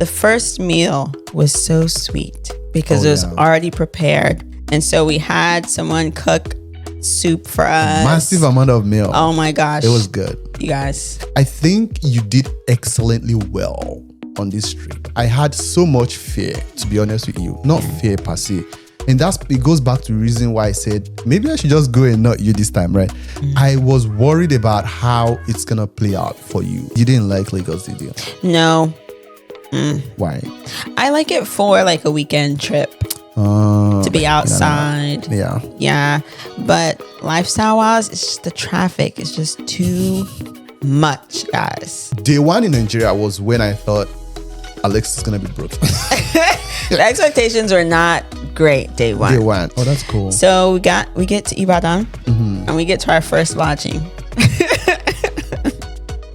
The first meal was so sweet because it was already prepared. And so we had someone cook soup for us. Massive amount of meal. Oh my gosh. It was good. You guys. I think you did excellently well on this trip. I had so much fear, to be honest with you. Not fear per se. And it goes back to the reason why I said, maybe I should just go and not you this time, right? I was worried about how it's going to play out for you. You didn't like Lagos, did you? No. Why? I like it for like a weekend trip. To be outside. Yeah. But lifestyle wise, it's just the traffic is just too much, guys. Day one in Nigeria was when I thought Alex is going to be broke. The expectations were not great day one. Day one. Oh, that's cool. So we get to Ibadan and we get to our first lodging.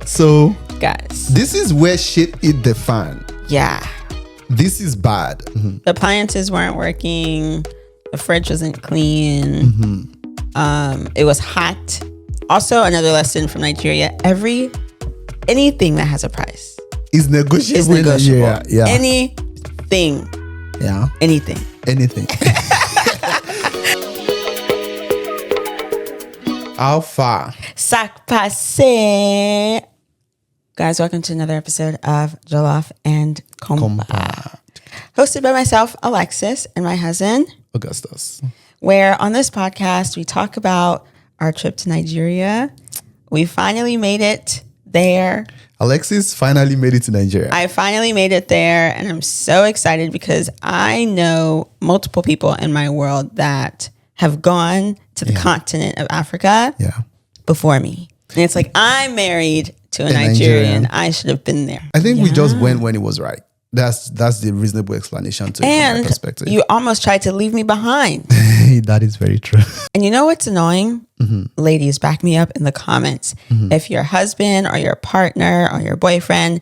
So, guys, this is where shit hit the fan. Yeah. This is bad. The appliances weren't working. The fridge wasn't clean. It was hot. Also, another lesson from Nigeria: anything that has a price is negotiable. Is negotiable. Yeah. Anything. Yeah. Anything. How far? Sac passe. Guys, welcome to another episode of Jollof and Compa. Hosted by myself, Alexis, and my husband, Augustus. Where on this podcast, we talk about our trip to Nigeria. We finally made it there. Alexis finally made it to Nigeria. I finally made it there, and I'm so excited because I know multiple people in my world that have gone to the continent of Africa before me. And it's like, I'm married to a Nigerian. I should have been there. I think we just went when it was right. That's the reasonable explanation to it from my perspective. You almost tried to leave me behind. That is very true. And you know what's annoying? Ladies, back me up in the comments. If your husband or your partner or your boyfriend,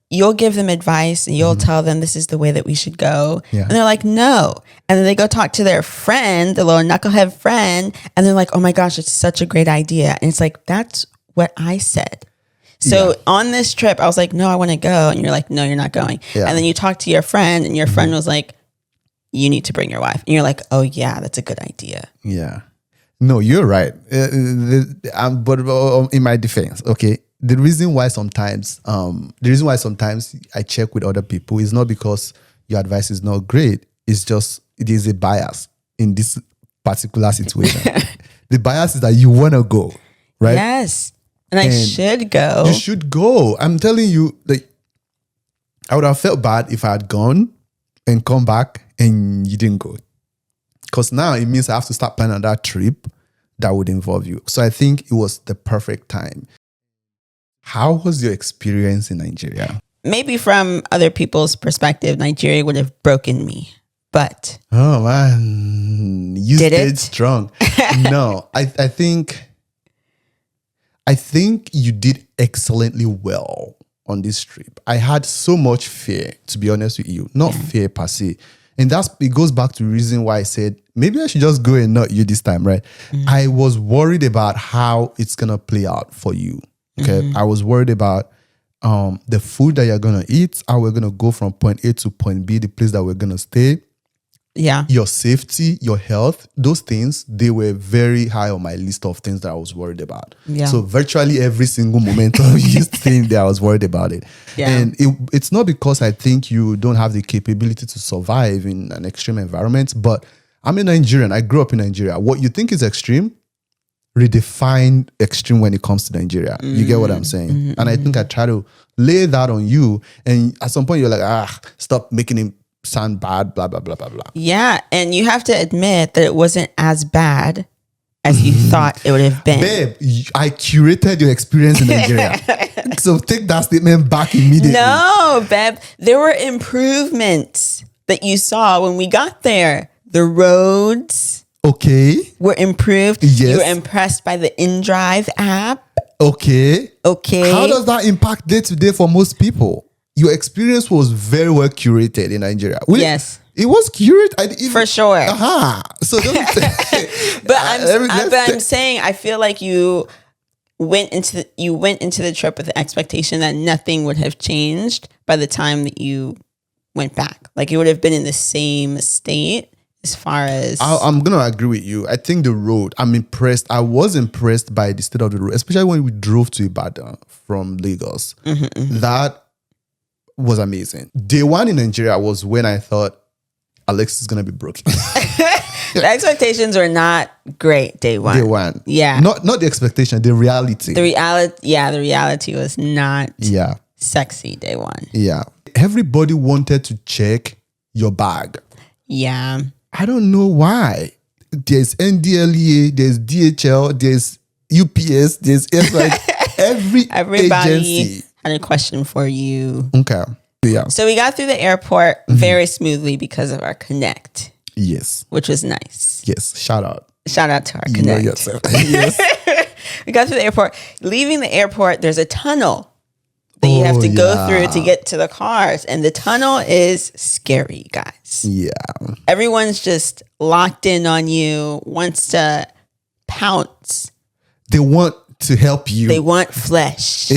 you'll give them advice and you'll tell them this is the way that we should go. Yeah. And they're like, no. And then they go talk to their friend, the little knucklehead friend, and they're like, oh my gosh, it's such a great idea. And it's like, that's what I said. So on this trip, I was like, no, I want to go. And you're like, no, you're not going. Yeah. And then you talk to your friend and your friend was like, you need to bring your wife. And you're like, oh yeah, that's a good idea. Yeah. No, you're right. But in my defense, okay, the reason why sometimes I check with other people is not because your advice is not great. It's just, it is a bias in this particular situation. The bias is that you want to go, right? Yes. And I should go. You should go. I'm telling you, like, I would have felt bad if I had gone and come back and you didn't go. Because now it means I have to start planning on that trip that would involve you. So I think it was the perfect time. How was your experience in Nigeria? Maybe from other people's perspective, Nigeria would have broken me. But oh man, you stayed strong. No, I think you did excellently well on this trip. I had so much fear, to be honest with you. Not fear per se. And it goes back to the reason why I said, maybe I should just go and not you this time, right? I was worried about how it's going to play out for you. Okay. I was worried about the food that you're going to eat, how we're going to go from point A to point B, the place that we're going to stay. Yeah. Your safety, your health, those things, they were very high on my list of things that I was worried about. Yeah. So virtually every single moment of you staying there, I was worried about it. Yeah. And it's not because I think you don't have the capability to survive in an extreme environment, but I'm a Nigerian. I grew up in Nigeria. What you think is extreme, redefine extreme when it comes to Nigeria. You get what I'm saying? And I think I try to lay that on you. And at some point you're like, stop making him sound bad, blah, blah, blah, blah, blah. Yeah. And you have to admit that it wasn't as bad as you thought it would have been. Babe, I curated your experience in Nigeria. So take that statement back immediately. No, babe. There were improvements that you saw when we got there. The roads were improved. Yes. You were impressed by the InDrive app. Okay. How does that impact day to day for most people? Your experience was very well curated in Nigeria. Yes. It was curated. For sure. So but I'm saying I feel like you went into the trip with the expectation that nothing would have changed by the time that you went back. Like it would have been in the same state as far as... I'm going to agree with you. I think the road, I'm impressed. I was impressed by the state of the road, especially when we drove to Ibadan from Lagos. That was amazing. Day one in Nigeria was when I thought Alex is going to be broken. The expectations were not great day one. Day one. Yeah. Not the expectation, the reality. The reality was not sexy day one. Yeah. Everybody wanted to check your bag. Yeah. I don't know why. There's NDLEA, there's DHL, there's UPS, there's like everybody agency had a question for you. Okay. Yeah. So we got through the airport very smoothly because of our Connect. Yes. Which was nice. Yes. Shout out to our Connect. Know yourself. Yes. We got through the airport. Leaving the airport, there's a tunnel that you have to go through to get to the cars. And the tunnel is scary, guys. Yeah. Everyone's just locked in on you, wants to pounce. They want to help you. They want flesh.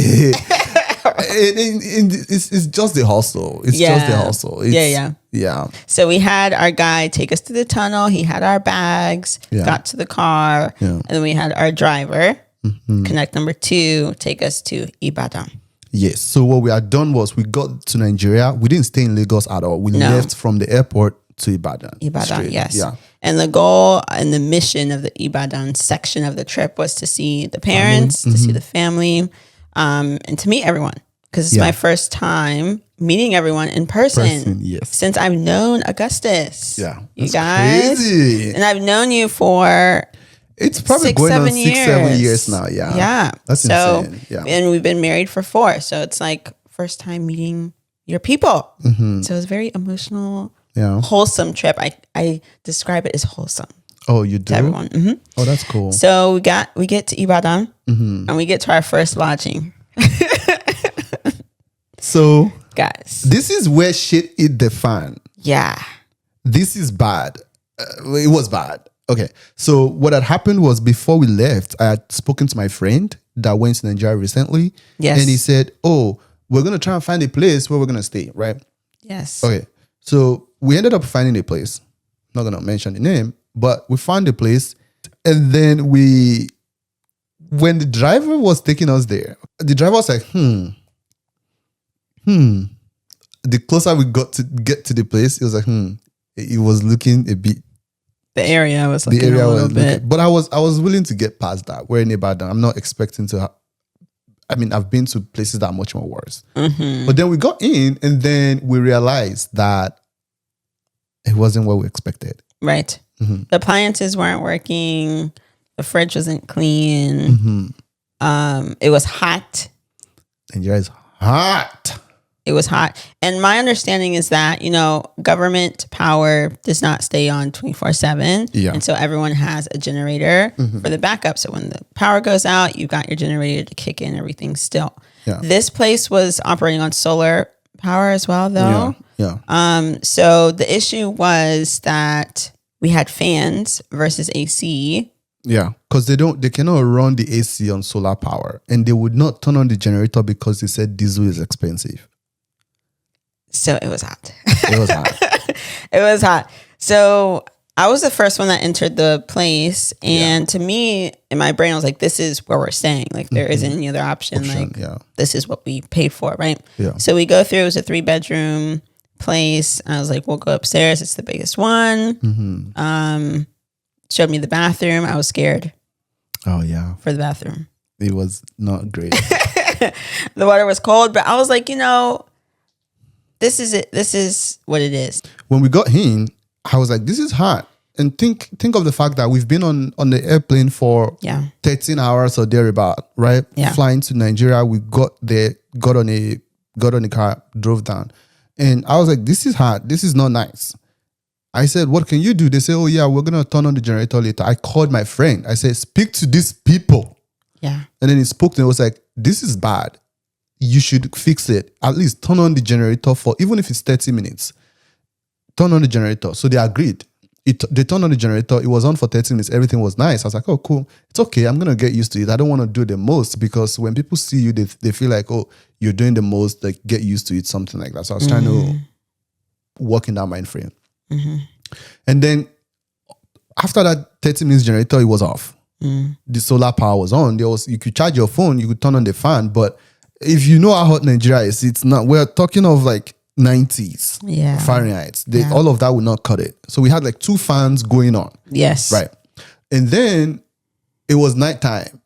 It's just the hustle. It's just the hustle. Yeah. So we had our guy take us to the tunnel. He had our bags, got to the car. Yeah. And then we had our driver, Connect number 2, take us to Ibadan. Yes. So what we had done was we got to Nigeria. We didn't stay in Lagos at all. We left from the airport to Ibadan. Ibadan, yes. Yeah. And the goal and the mission of the Ibadan section of the trip was to see the parents, to see the family, and to meet everyone. Because it's my first time meeting everyone in person since I've known Augustus. Yeah. You guys. Crazy. And I've known you for... It's probably 6-7 years now. Yeah. Yeah. That's insane. Yeah. And we've been married for 4. So it's like first time meeting your people. So it was very emotional, wholesome trip. I describe it as wholesome. Oh, you do? To everyone. Oh, that's cool. So we get to Ibadan and we get to our first lodging. So, guys, this is where shit hit the fan. Yeah. This is bad. It was bad. Okay. So what had happened was before we left, I had spoken to my friend that went to Nigeria recently. Yes. And he said, oh, we're going to try and find a place where we're going to stay, right? Yes. Okay. So we ended up finding a place. I'm not going to mention the name, but we found a place. And then when the driver was taking us there, the driver was like, The closer we got to get to the place, it was like, It was looking a bit. The area was looking a little bit. But I was willing to get past that. We're in Ibadan. I'm not expecting to. I've been to places that are much more worse. But then we got in, and then we realized that it wasn't what we expected. Right. The appliances weren't working. The fridge wasn't clean. It was hot. Nigeria is hot. It was hot. And my understanding is that, government power does not stay on 24/7. Yeah. And so everyone has a generator for the backup. So when the power goes out, you got your generator to kick in everything still. Yeah. This place was operating on solar power as well, though. Yeah. So the issue was that we had fans versus AC. Yeah, because they cannot run the AC on solar power, and they would not turn on the generator because they said diesel is expensive. So it was hot. It was hot. It was hot. So I was the first one that entered the place, and to me, in my brain, I was like, "This is where we're staying. Like there isn't any other option. This is what we paid for, right?" Yeah. So we go through. It was a 3-bedroom place. I was like, "We'll go upstairs. It's the biggest one." Showed me the bathroom. I was scared. Oh, yeah. For the bathroom. It was not great. The water was cold, but I was like, this is it. This is what it is. When we got in, I was like, this is hot. And think of the fact that we've been on the airplane for 13 hours or thereabout, right? Yeah. Flying to Nigeria. We got there, got on a car, drove down. And I was like, this is hot. This is not nice. I said, what can you do? They say, oh, yeah, we're going to turn on the generator later. I called my friend. I said, speak to these people. Yeah. And then he spoke to me. I was like, this is bad. You should fix it. At least turn on the generator for, even if it's 30 minutes. Turn on the generator. So they agreed. They turned on the generator. It was on for 30 minutes. Everything was nice. I was like, oh, cool. It's okay. I'm going to get used to it. I don't want to do the most because when people see you, they feel like, oh, you're doing the most. Like, get used to it, something like that. So I was trying to work in that mind frame. And then after that 30 minutes generator, it was off. The solar power was on. You could charge your phone, you could turn on the fan, but if you know how hot Nigeria is, it's not. We're talking of like 90s Fahrenheit. All of that would not cut it. So we had like 2 fans going on. Yes. Right. And then it was nighttime.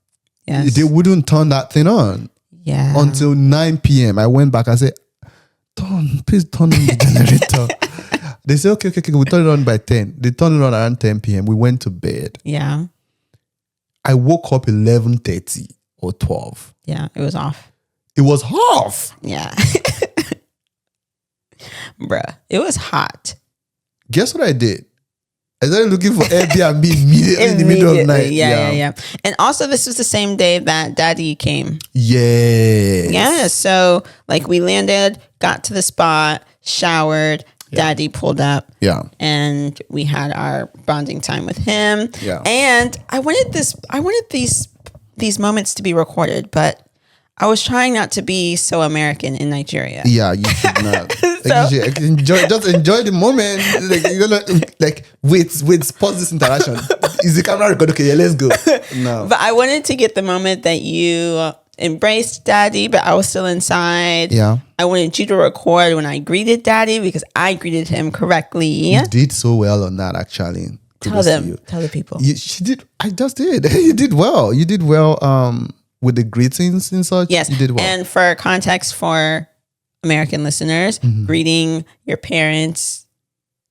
Yes. They wouldn't turn that thing on. Yeah. Until 9 p.m. I went back. I said, please turn on the generator. They said, okay. We turn it on by 10. They turned it on around 10 p.m. We went to bed. Yeah. I woke up 11:30 or 12. Yeah, it was off. It was off. Yeah. Bruh, it was hot. Guess what I did? I started looking for Airbnb immediately in the middle of the night. Yeah. And also, this was the same day that Daddy came. Yes. Yeah. So, like, we landed, got to the spot, showered. Daddy pulled up. Yeah. And we had our bonding time with him. Yeah. And I wanted these moments to be recorded, but I was trying not to be so American in Nigeria. Yeah, you should not. You should enjoy the moment. Wait, pause this interaction. Is the camera recorded? Okay, yeah, let's go. No. But I wanted to get the moment that you embraced Daddy, but I was still inside. Yeah. I wanted you to record when I greeted Daddy because I greeted him correctly. You did so well on that, actually. Tell the people. She did. I just did. You did well. You did well. With the greetings and such. Yes. You did well. And for context for American listeners, greeting your parents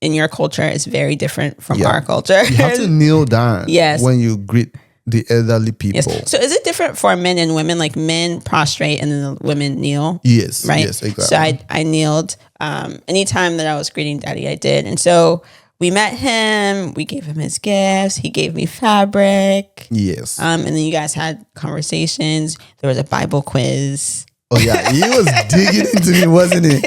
in your culture is very different from our culture. You have to kneel down when you greet the elderly people. Yes. So is it different for men and women? Like men prostrate and then the women kneel? Yes. Right? Yes, exactly. So I kneeled. Anytime that I was greeting Daddy, I did. And so we met him. We gave him his gifts. He gave me fabric. Yes. And then you guys had conversations. There was a Bible quiz. Oh yeah, he was digging into me, wasn't he?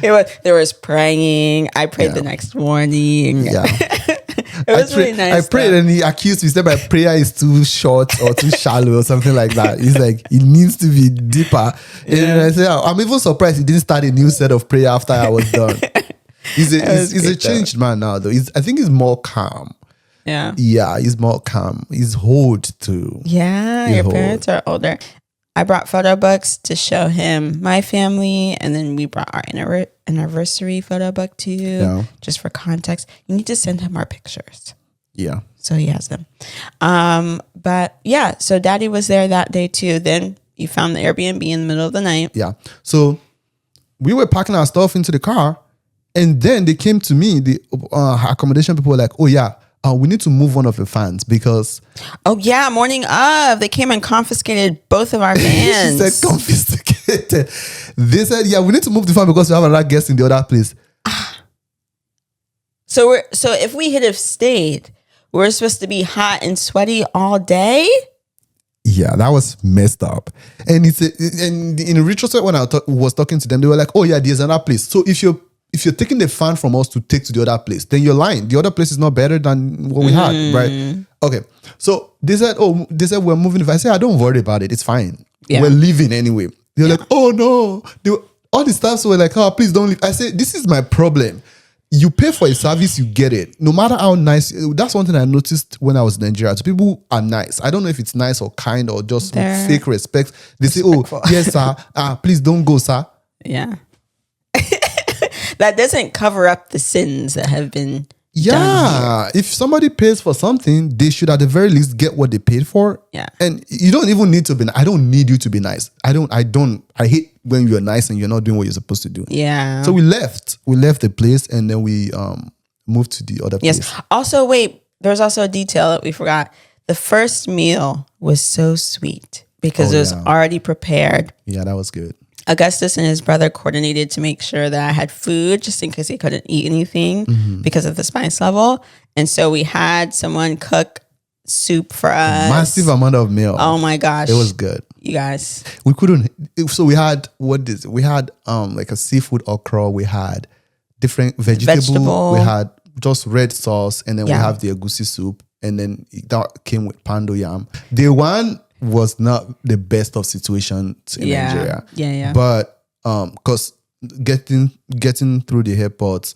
There was praying. I prayed the next morning. Yeah. It was really nice. I prayed and he accused me. He said my prayer is too short or too shallow or something like that. He's like, it needs to be deeper. And I said, I'm even surprised he didn't start a new set of prayer after I was done. He's a changed man now, though. I think he's more calm. Yeah. Yeah, he's more calm. He's old too. Yeah, your parents are older. I brought photo books to show him my family, and then we brought our anniversary photo book to you, just for context. You need to send him our pictures. Yeah. So he has them. But yeah, so Daddy was there that day too. Then you found the Airbnb in the middle of the night. Yeah. So we were packing our stuff into the car. And then they came to me, the accommodation people were like, oh yeah, we need to move one of the fans because... Oh yeah, morning of, they came and confiscated both of our fans. She said confiscated. They said, yeah, we need to move the fan because we have another guest in the other place. So if we had have stayed, we're supposed to be hot and sweaty all day? Yeah, that was messed up. And in retrospect, when I was talking to them, they were like, oh yeah, there's another place. So if you're taking the fan from us to take to the other place, then you're lying. The other place is not better than what we had, right? Okay. So they said we're moving. If I say, don't worry about it, it's fine. Yeah. We're leaving anyway. They're like, oh no. All the staffs were like, oh, please don't leave. I said, this is my problem. You pay for a service, you get it. No matter how nice. That's one thing I noticed when I was in Nigeria. So people are nice. I don't know if it's nice or kind or just fake respect. They say, oh, yes, sir. Please don't go, sir. Yeah. That doesn't cover up the sins that have been done here. If somebody pays for something, they should at the very least get what they paid for. Yeah. And you don't even need to be. I don't need you to be nice. I hate when you're nice and you're not doing what you're supposed to do. Yeah. So we left the place and then we moved to the other place. Yes. Also, wait, there's also a detail that we forgot. The first meal was so sweet because it was already prepared. Yeah, that was good. Augustus and his brother coordinated to make sure that I had food just in case he couldn't eat anything because of the spice level. And so we had someone cook soup for us. Massive amount of meal. Oh my gosh. It was good. You guys. We couldn't. So we had, we had like a seafood okra. We had different vegetable. We had just red sauce. And then we have the egusi soup. And then that came with pando yam. The one was not the best of situations in Nigeria. Yeah. But because getting through the airports,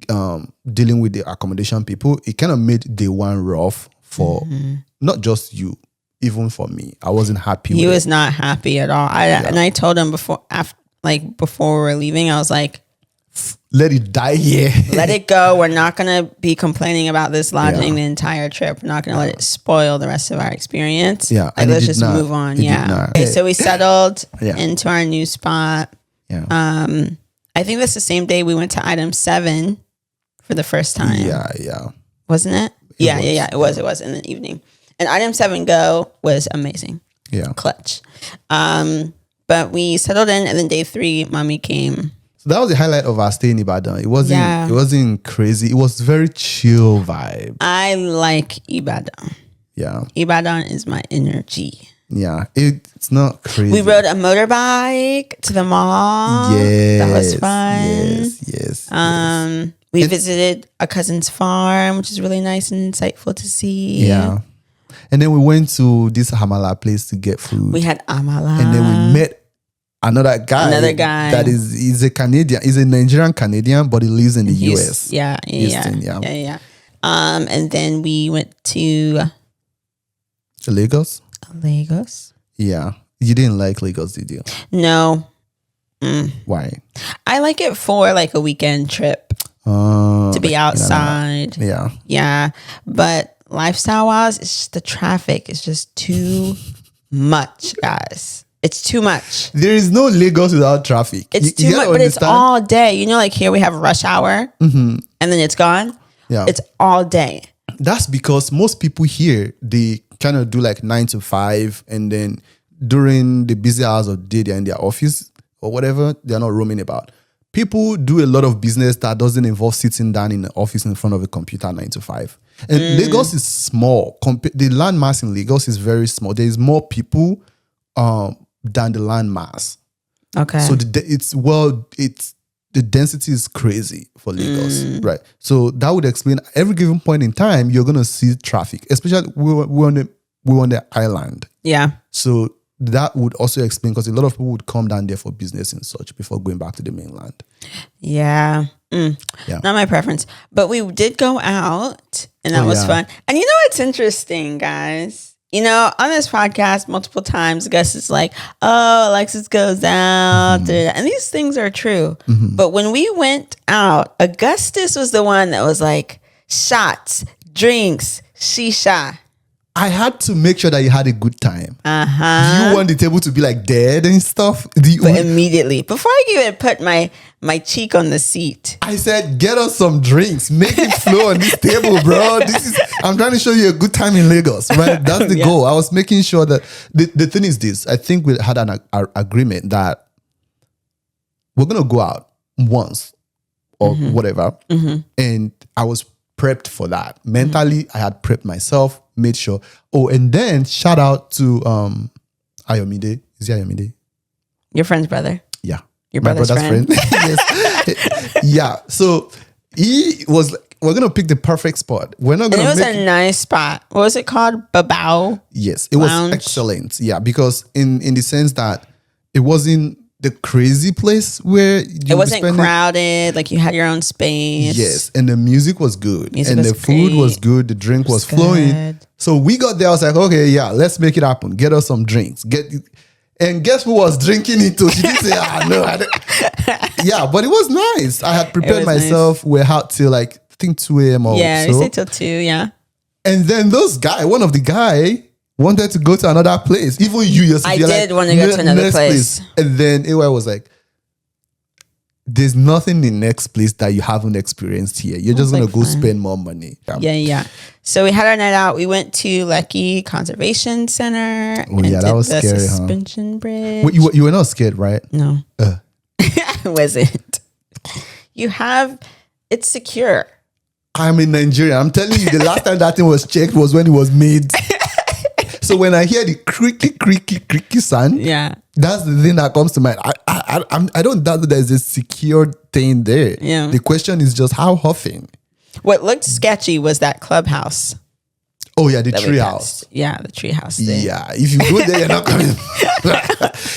dealing with the accommodation people, it kind of made day one rough for not just you, even for me. I wasn't happy. He was not happy at all. And I told him before we were leaving, I was like, let it die here. Let it go. We're not going to be complaining about this lodging the entire trip. We're not going to let it spoil the rest of our experience. Yeah. Like, let's just move on. Okay, so we settled into our new spot. Yeah. I think that's the same day we went to item 7 for the first time. Yeah. Wasn't it? Yeah. It was in the evening. And item 7 go was amazing. Yeah. Clutch. But we settled in, and then day 3, mommy came. So that was the highlight of our stay in Ibadan. It wasn't crazy. It was very chill vibe. I like Ibadan. Yeah. Ibadan is my energy. Yeah. It's not crazy. We rode a motorbike to the mall. Yes. That was fun. Yes. We visited a cousin's farm, which is really nice and insightful to see. Yeah. And then we went to this Amala place to get food. We had Amala. And then we met another guy that is a Canadian. He's a Nigerian Canadian, but he lives in the US. Yeah. And then we went to Lagos. Yeah. You didn't like Lagos, did you? No. Why? I like it for like a weekend trip to be outside. Yeah. But lifestyle wise, it's just the traffic is just too much, guys. It's too much. There is no Lagos without traffic. It's too much, but it's all day. You know, like here we have rush hour and then it's gone. Yeah. It's all day. That's because most people here, they kind of do like 9 to 5, and then during the busy hours of the day, they're in their office or whatever. They're not roaming about. People do a lot of business that doesn't involve sitting down in the office in front of a computer 9 to 5. And Lagos is small. The landmass in Lagos is very small. There is more people than the landmass. Okay. So the density is crazy for Lagos, right? So that would explain every given point in time you're gonna see traffic, especially we're on the island. Yeah. So that would also explain, because a lot of people would come down there for business and such before going back to the mainland. Yeah. Not my preference, but we did go out, and that was fun. And you know what's interesting, guys? You know, on this podcast, multiple times, Gus is like, oh, Alexis goes out. And these things are true. But when we went out, Augustus was the one that was like, shots, drinks, shisha. I had to make sure that you had a good time. Do you want the table to be like dead and stuff? Immediately, before I even put my cheek on the seat, I said, get us some drinks. Make it flow on this table, bro. I'm trying to show you a good time in Lagos, right? That's the goal. I was making sure that the thing is this. I think we had an agreement that we're going to go out once or whatever. And I was prepped for that. Mentally, I had prepped myself, made sure. Oh, and then shout out to Ayomide. Is he Ayomide? Your friend's brother. Yeah. Your brother's friend. Yes. Yeah. So he was like, we're going to pick the perfect spot. We're not going to it was a nice spot. What was it called? Babao? Yes. It was excellent. Yeah. Because in the sense that it wasn't the crazy place where it wasn't crowded, like you had your own space. Yes, and the music was good, the food was good, the drink was flowing. So we got there. I was like, okay, yeah, let's make it happen. Get us some drinks. And guess who was drinking it too? She didn't say, no. Yeah, but it was nice. I had prepared myself. Nice. We're out till like I think 2 a.m. or so. We stayed till 2. Yeah. And then one of the guy wanted to go to another place. Even you yourself. I did want to go to another place. And then AY was like, there's nothing in the next place that you haven't experienced here. You're just going to go spend more money. Yeah. So we had our night out. We went to Lekki Conservation Center. Oh, yeah, that was scary, suspension bridge. Wait, you were not scared, right? No. I wasn't. It's secure. I'm in Nigeria. I'm telling you, the last time that thing was checked was when it was made. So when I hear the creaky sound, that's the thing that comes to mind. I don't doubt that there's a secure thing there. Yeah. The question is just how often. What looked sketchy was that clubhouse. Oh yeah, the tree house. Yeah, the tree house thing. Yeah, if you go there, you're not coming.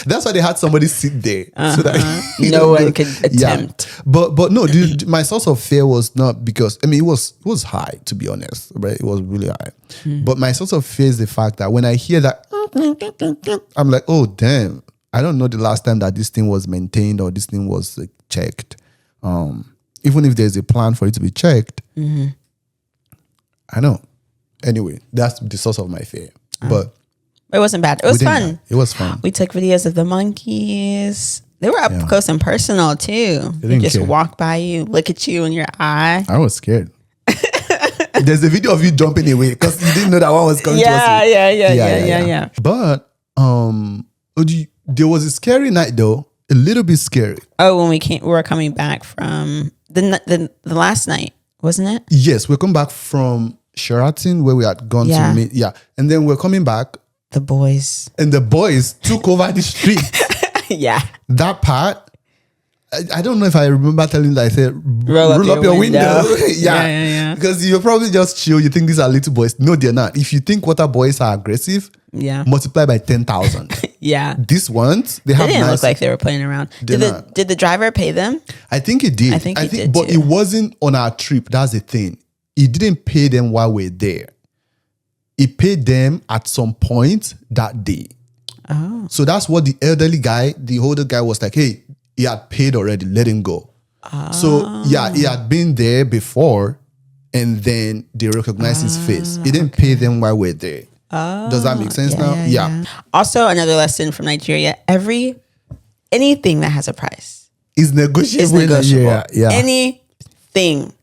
That's why they had somebody sit there so that no one could attempt. Yeah. But no, my source of fear was not because it was high, to be honest, right? It was really high. But my source of fear is the fact that when I hear that, I'm like, oh damn, I don't know the last time that this thing was maintained or this thing was checked. Even if there's a plan for it to be checked, I know. Anyway, that's the source of my fear. But it wasn't bad. It was fun. It was fun. We took videos of the monkeys. They were up close and personal too. They just walk by you, look at you in your eye. I was scared. There's a video of you jumping away because you didn't know that one was coming towards you. Yeah. But there was a scary night though. A little bit scary. Oh, when we were coming back from the last night, wasn't it? Yes, we're coming back from Sheraton where we had gone to meet. Yeah. And then we're coming back. The boys. And the boys took over the street. Yeah. That part, I don't know if I remember telling that I said, roll up your window. Yeah. Because you're probably just chill. You think these are little boys. No, they're not. If you think water boys are aggressive, multiply by 10,000. Yeah. These ones, they didn't look like they were playing around. Did the driver pay them? I think he did. I think he did but too. It wasn't on our trip. That's the thing. He didn't pay them while we're there. He paid them at some point that day. Oh. So that's what the older guy was like, hey, he had paid already, let him go. Oh. So yeah, he had been there before and then they recognized his face. He didn't pay them while we're there. Oh. Does that make sense now? Yeah. Also, another lesson from Nigeria, anything that has a price is negotiable. Yeah. Anything.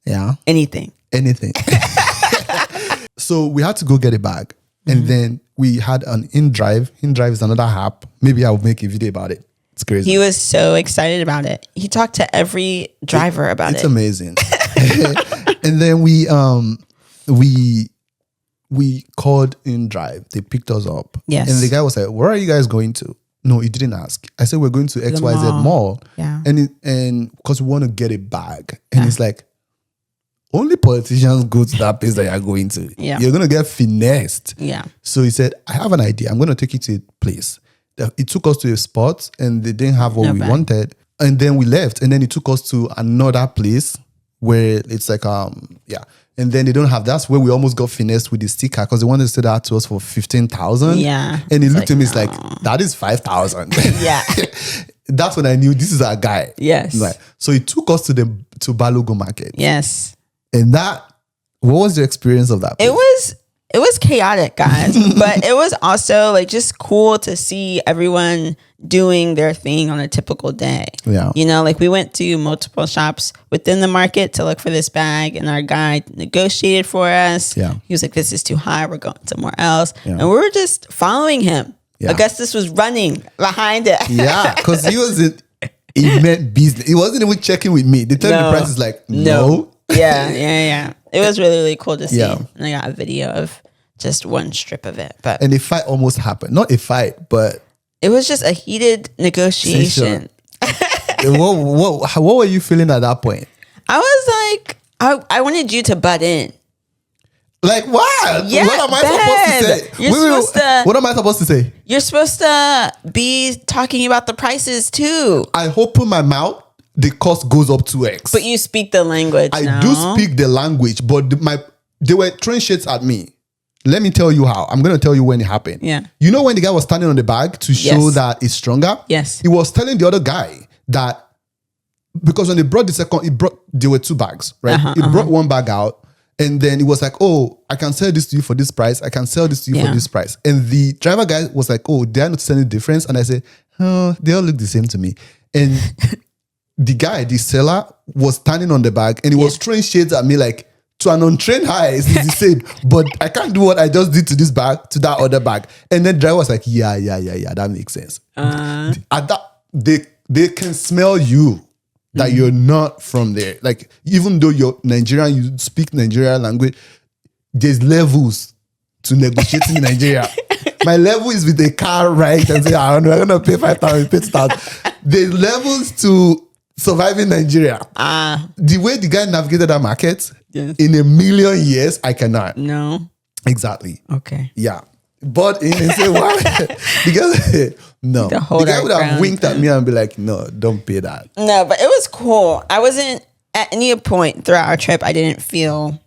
Yeah. Anything. So we had to go get a bag. And then we had an InDrive. InDrive is another app. Maybe I'll make a video about it. It's crazy. He was so excited about it. He talked to every driver about it. It's amazing. And then we called InDrive. They picked us up. Yes. And the guy was like, where are you guys going to? No, he didn't ask. I said, we're going to XYZ mall. Yeah. And because we want to get a bag. And it's like, only politicians go to that place that you're going to. Yeah. You're going to get finessed. Yeah. So he said, I have an idea. I'm going to take you to a place. It took us to a spot and they didn't have what we wanted. And then we left. And then it took us to another place where it's like, And then they don't have, that's where we almost got finessed with the sticker because they wanted to sell that to us for 15,000. Yeah. And he looked at me, it's like, that is 5,000. Yeah. That's when I knew this is our guy. Yes. Right. So he took us to Balogun Market. Yes. And what was your experience of that place? It was chaotic, guys, but it was also like just cool to see everyone doing their thing on a typical day. Yeah. You know, like we went to multiple shops within the market to look for this bag and our guy negotiated for us. Yeah. He was like, this is too high. We're going somewhere else. Yeah. And we were just following him. Yeah. Augustus was running behind it. Yeah, because he meant business. He wasn't even checking with me. They tell me the price is like, no. Yeah. It was really, really cool to see. Yeah. And I got a video of just one strip of it. And a fight almost happened. Not a fight, but it was just a heated negotiation. What were you feeling at that point? I was like, I wanted you to butt in. Like what? Yeah, what am I supposed to say? What am I supposed to say? You're supposed to be talking about the prices too. I open my mouth, the cost goes up 2x. But you speak the language. I do speak the language, but they were throwing shits at me. Let me tell you how. I'm going to tell you when it happened. Yeah. You know when the guy was standing on the bag to show that it's stronger? Yes. He was telling the other guy that because when they brought there were two bags, right? He brought one bag out and then he was like, oh, I can sell this to you for this price. I can sell this to you for this price. And the driver guy was like, oh, they're not selling the difference. And I said, oh, they all look the same to me. And the seller was standing on the bag and he was throwing shades at me like, to an untrained eye, it's the same. But I can't do what I just did to this bag, to that other bag. And then the driver was like, yeah, that makes sense. At that, they can smell you that you're not from there. Like, even though you're Nigerian, you speak Nigerian language, there's levels to negotiating in Nigeria. My level is with a car, right? And say, we're going to pay 5,000, pay 2,000. There's levels to surviving Nigeria. The way the guy navigated that market, in a million years, I cannot. No. Exactly. Okay. Yeah. But in the same way, because no, the guy would have winked at me and be like, no, don't pay that. No, but it was cool. I wasn't at any point throughout our trip, I didn't feel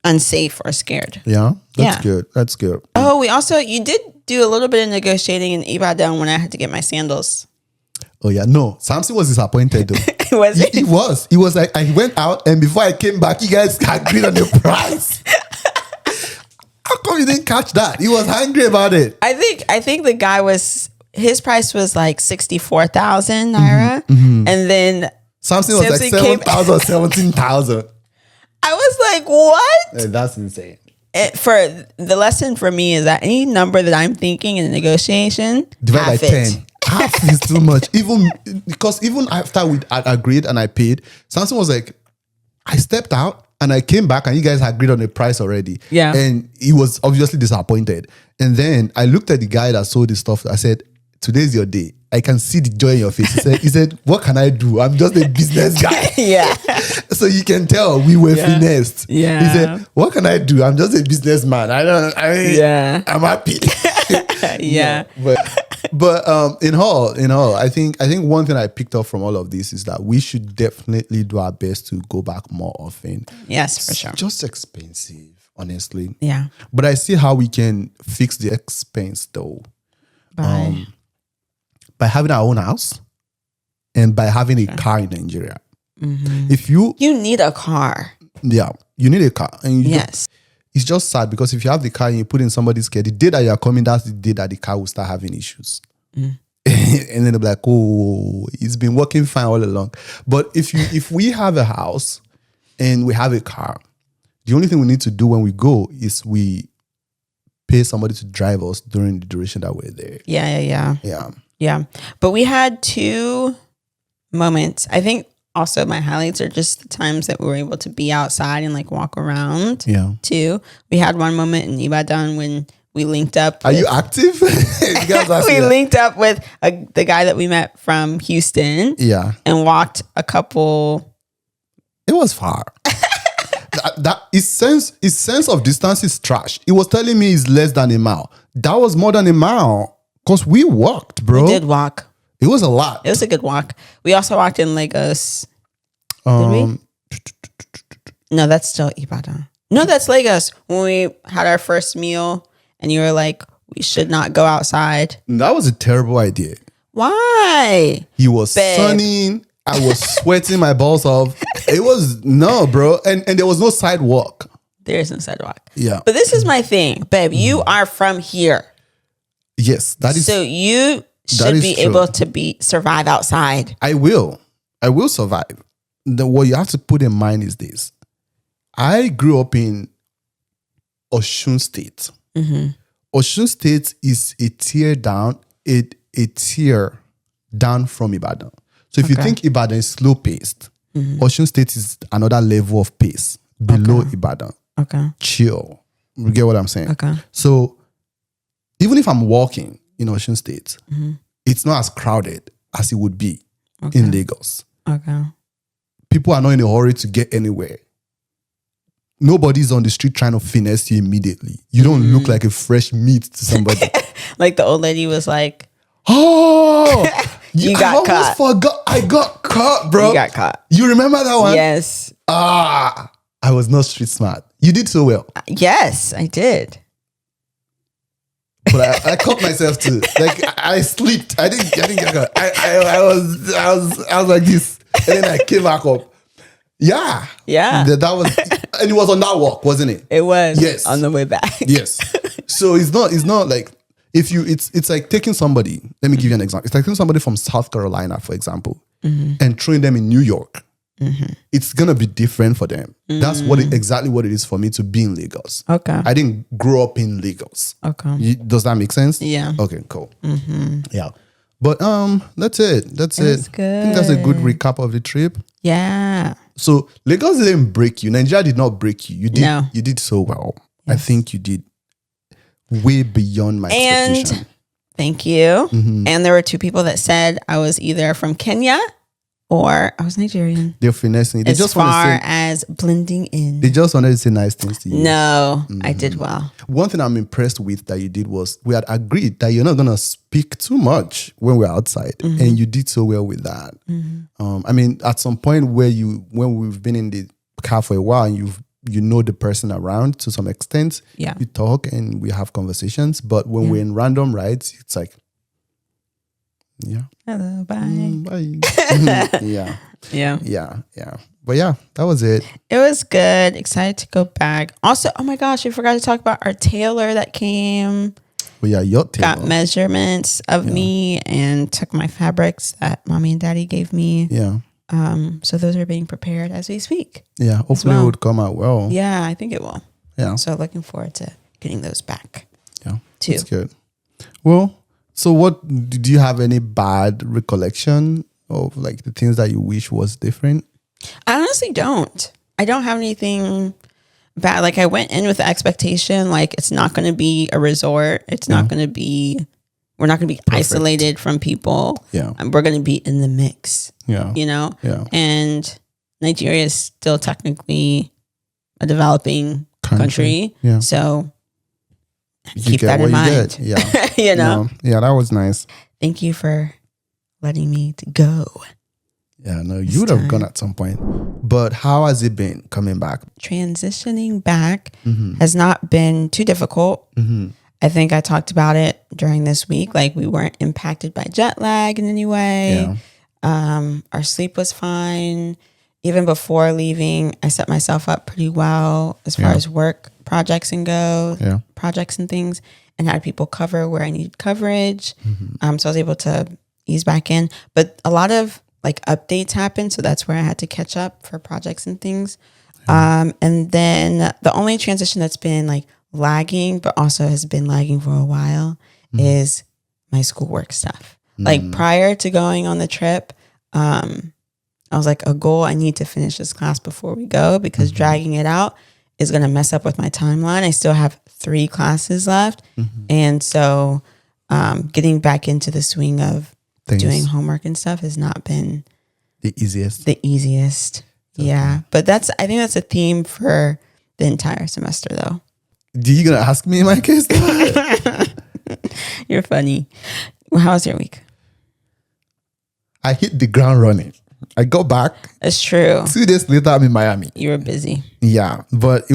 unsafe or scared. Yeah, that's good. That's good. Oh, you did do a little bit of negotiating in Ibadan when I had to get my sandals. Oh yeah, no, Samson was disappointed though. Was it? He was. He was like, I went out and before I came back, you guys agreed on the price. How come you didn't catch that? He was angry about it. I think the guy his price was like 64,000 naira, and then Samson was like 7,000 or 17,000. I was like, what? That's insane. For the lesson for me is that any number that I'm thinking in a negotiation, divide by 10. Half is too much. Even after we agreed and I paid, Samson was like, I stepped out and I came back and you guys agreed on the price already. Yeah. And he was obviously disappointed. And then I looked at the guy that sold the stuff. I said, today's your day. I can see the joy in your face. He said, what can I do? I'm just a business guy. Yeah. So you can tell we were finessed. Yeah. He said, what can I do? I'm just a businessman. I'm happy. Yeah. But in all, I think one thing I picked up from all of this is that we should definitely do our best to go back more often. Yes, for sure. It's just by honestly. Yeah. But I see how we can fix the expense though. By having our own house and by having a car in Nigeria. Mm-hmm. If you need a car. Yeah, you need a car. And yes. It's just sad because if you have the car and you put in somebody's care, the day that you're coming, that's the day that the car will start having issues. Mm. And then they'll be like, oh, it's been working fine all along. But if we have a house and we have a car, the only thing we need to do when we go is we pay somebody to drive us during the duration that we're there. Yeah. But we had 2 moments. I think also my highlights are just the times that we were able to be outside and like walk around. Yeah. Too. We had one moment in Ibadan when we linked up. Are you active? We linked up with the guy that we met from Houston. Yeah. And walked a couple. It was far. that his sense of distance is trash. He was telling me it's less than a mile. That was more than a mile. Because we walked, bro. We did walk. It was a lot. It was a good walk. We also walked in Lagos. Did we? No, that's still Ibadan. No, that's Lagos. When we had our first meal and you were like, we should not go outside. That was a terrible idea. Why? He was sunning. I was sweating my balls off. It was, no, bro. And there was no sidewalk. There is no sidewalk. Yeah. But this is my thing, babe. You are from here. Yes, that is. So you should be able to survive outside. I will survive. What you have to put in mind is this. I grew up in Osun State. Mm-hmm. Osun State is a tier down from Ibadan. So if you think Ibadan is slow paced, Osun State is another level of pace below Ibadan. Okay. Chill. You get what I'm saying? Okay. So even if I'm walking in Osun State, it's not as crowded as it would be in Lagos. Okay. People are not in a hurry to get anywhere. Nobody's on the street trying to finesse you immediately. You don't look like a fresh meat to somebody. Like the old lady was like, oh, I almost forgot. I got caught, bro. You got caught. You remember that one? Yes. I was not street smart. You did so well. Yes, I did. But I caught myself too. Like I slipped. I didn't get caught. I was like this, and then I came back up. Yeah. That was, and it was on that walk, wasn't it? It was. Yes. On the way back. Yes. So it's not like it's like taking somebody. Let me give you an example. It's like taking somebody from South Carolina, for example, and throwing them in New York. Mm-hmm. It's gonna be different for them. That's exactly what it is for me to be in Lagos. Okay. I didn't grow up in Lagos. Okay. Does that make sense? Yeah. Okay. Cool. Mm-hmm. Yeah. But that's it. That's it. Good. I think that's a good recap of the trip. Yeah. So Lagos didn't break you. Nigeria did not break you. You did. No. You did so well. Yes. I think you did way beyond my expectation. Thank you. Mm-hmm. And there were 2 people that said I was either from Kenya or I was Nigerian. They're finessing. They As just far as blending in. They just wanted to say nice things to you. No, I did well. One thing I'm impressed with that you did was we had agreed that you're not gonna speak too much when we're outside, and you did so well with that. I mean, at some point when we've been in the car for a while and you know the person around to some extent, you talk and we have conversations. But when we're in random rides, it's like, hello, bye. Bye. Yeah. But yeah, that was it. It was good. Excited to go back. Also, oh my gosh, we forgot to talk about our tailor that came. But yeah, your tailor got measurements of me and took my fabrics that mommy and daddy gave me. Yeah. So those are being prepared as we speak. Yeah, hopefully it would come out well. Yeah, I think it will. Yeah. So looking forward to getting those back. Yeah, too. That's good. Well, so do you have any bad recollection of like the things that you wish was different? I honestly don't. I don't have anything bad. Like I went in with the expectation, like it's not going to be a resort. It's not going to be, we're not going to be isolated from people. Yeah. We're going to be in the mix. Yeah. You know? Yeah. And Nigeria is still technically a developing country. Yeah. So keep that in mind. Yeah. You know? Yeah, that was nice. Thank you for letting me to go. Yeah, no, you would have gone at some point. But how has it been coming back? Transitioning back has not been too difficult. I think I talked about it during this week. Like we weren't impacted by jet lag in any way. Yeah. Our sleep was fine. Even before leaving, I set myself up pretty well as far as work projects projects and things, and had people cover where I needed coverage. So I was able to ease back in. But a lot of like updates happened, so that's where I had to catch up for projects and things. And then the only transition that's been like lagging, but also has been lagging for a while, is my schoolwork stuff. Like prior to going on the trip, I was like, a goal, I need to finish this class before we go, because dragging it out is going to mess up with my timeline. I still have 3 classes left. And so getting back into the swing of doing homework and stuff has not been the easiest. Yeah. But I think that's a theme for the entire semester though. Are you going to ask me in my case? You're funny. Well, how was your week? I hit the ground running. I got back. It's true. 2 days later, I'm in Miami. You were busy. Yeah, but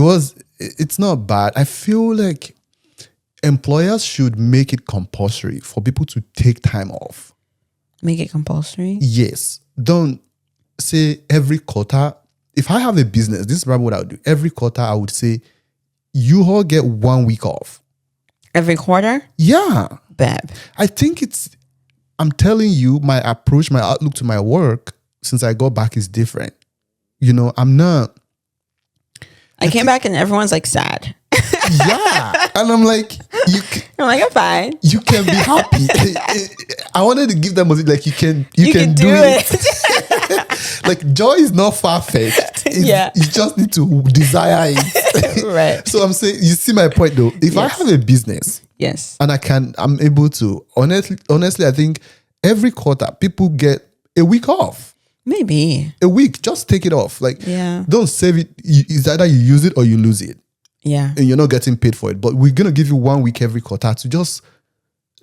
it's not bad. I feel like employers should make it compulsory for people to take time off. Make it compulsory? Yes. Don't say every quarter. If I have a business, this is probably what I would do. Every quarter, I would say, you all get 1 week off. Every quarter? Yeah. Bad. I think I'm telling you, my approach, my outlook to my work since I got back is different. You know, I came back and everyone's like sad. Yeah. And I'm like, I'm fine. You can be happy. I wanted to give them like you can do it. Like joy is not far-fetched. You just need to desire it. Right. So I'm saying, you see my point though. If I have a business, and I'm able to, honestly, I think every quarter people get a week off. Maybe. A week, just take it off. Like, don't save it. It's either you use it or you lose it. Yeah. And you're not getting paid for it. But we're going to give you 1 week every quarter to just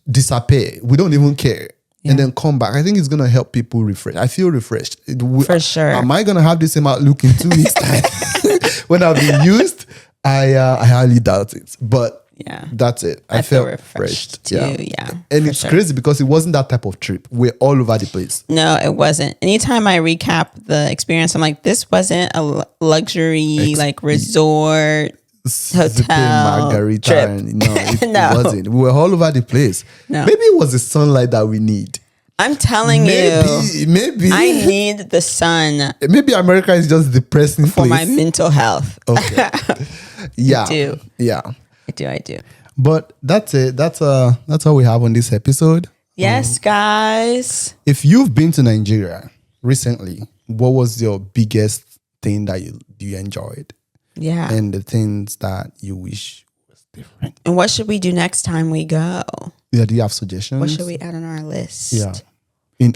disappear. We don't even care. And then come back. I think it's going to help people refresh. I feel refreshed. For sure. Am I going to have the same outlook in 2 weeks' time? When I've been used, I highly doubt it. But that's it. I felt refreshed too. Yeah. And it's crazy because it wasn't that type of trip. We're all over the place. No, it wasn't. Anytime I recap the experience, I'm like, this wasn't a luxury like resort hotel margarita trip. It wasn't. We were all over the place. No. Maybe it was the sunlight that we need. I'm telling you, maybe I need the sun. Maybe America is just depressing for my mental health. Okay. Yeah. I do. Yeah. I do. But that's it. That's all we have on this episode. Yes, guys. If you've been to Nigeria recently, what was your biggest thing that you enjoyed? Yeah. And the things that you wish was different. And what should we do next time we go? Yeah, do you have suggestions? What should we add on our list? Yeah.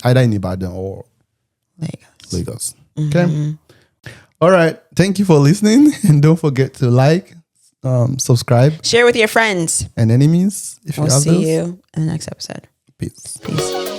Either in Ibadan or Lagos. Lagos. Okay. All right. Thank you for listening. And don't forget to like, subscribe. Share with your friends. And enemies. We'll see you in the next episode. Peace. Peace.